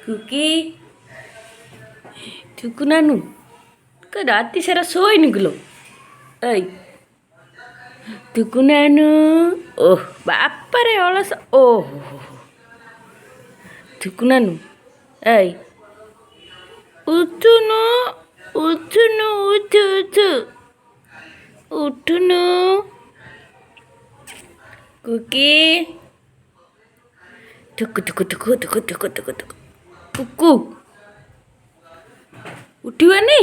Cookie ଠୁକୁ Nanu ରାତି ସାରା ଶୋଇନି kilo? ଏଇ ଠୁକୁ ନାନୁ ଓହ ବାପାରେ ଅଳସ ଓହୋ ଠୁକୁ ନାନୁ ଏଇ ଉଠୁନୁ ଉଠୁନୁ ଉଠୁ ଉଠୁ ଉଠୁନୁ କୁକି ଠୁକୁ ଠୁକୁ ଠୁକୁ ଠୁକୁ ଠୁକୁ ଠୁକୁ ଠୁକୁ କୁକୁ ଉଠିବନି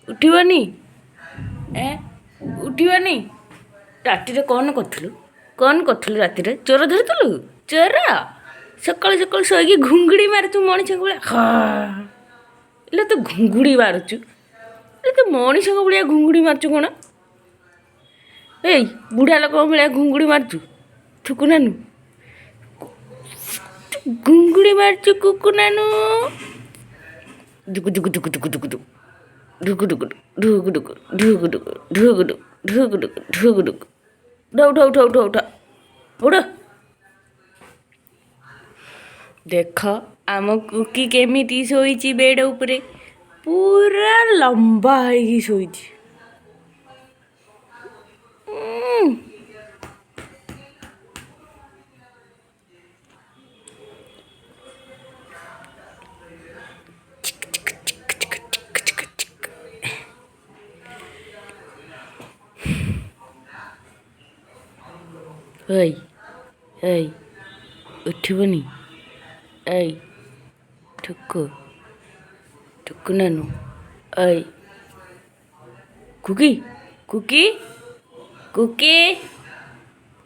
ଉଠିବନି ଉଠିବନି? ରାତିରେ କ'ଣ କରୁଥିଲୁ ରାତିରେ? ଚୋର ଧରୁଥିଲୁ? ଚୋର ସକାଳୁ ସକାଳୁ ଶୋଇକି ଘୁଙ୍ଗୁଡ଼ି ମାରୁଛୁ ମଣିଷଙ୍କ ଭଳିଆ। ହଁ ହେଲେ ତୁ ଘୁଙ୍ଗୁଡ଼ି ମାରୁଛୁ, ହେଲେ ତୁ ମଣିଷଙ୍କ ଭଳିଆ ଘୁଙ୍ଗୁଡ଼ି ମାରୁଛୁ କ'ଣ? ଏଇ ବୁଢ଼ା ଲୋକଙ୍କ ଭଳିଆ ଘୁଙ୍ଗୁଡ଼ି ମାରୁଛୁ ଠୁକୁ ନାନୁ। ଘୁଙ୍ଗୁଡ଼ି ମାରୁଛୁ କୁକୁ ନାନୁ। ଢୁକୁ ଢୁକୁ ଢୁକୁ ଢୁକୁ ଢୁକୁ ଢୁକୁ ଢୁକୁ ଢୁକୁ ଢୁକୁ ଢୁକୁ ଢୁକୁ ଢୁକୁ ଢୁକୁ ଢୁକୁ ଢୁକୁ ଢୁକୁ ଢୁକୁ ଉଠ ଉଠ ଉଠ ଉଠ ଉଠ। ଦେଖ ଆମ କୁକି କେମିତି ଶୋଇଛି ବେଡ଼ ଉପରେ, ପୁରା ଲମ୍ବା ହେଇକି ଶୋଇଛି। ଏଇ ଏଇ ଉଠିବନି? ଏଇ ଠୁକୁ ଠୁକୁ ନାନୁ ଏଇ କୁକି କୁକି କୁକି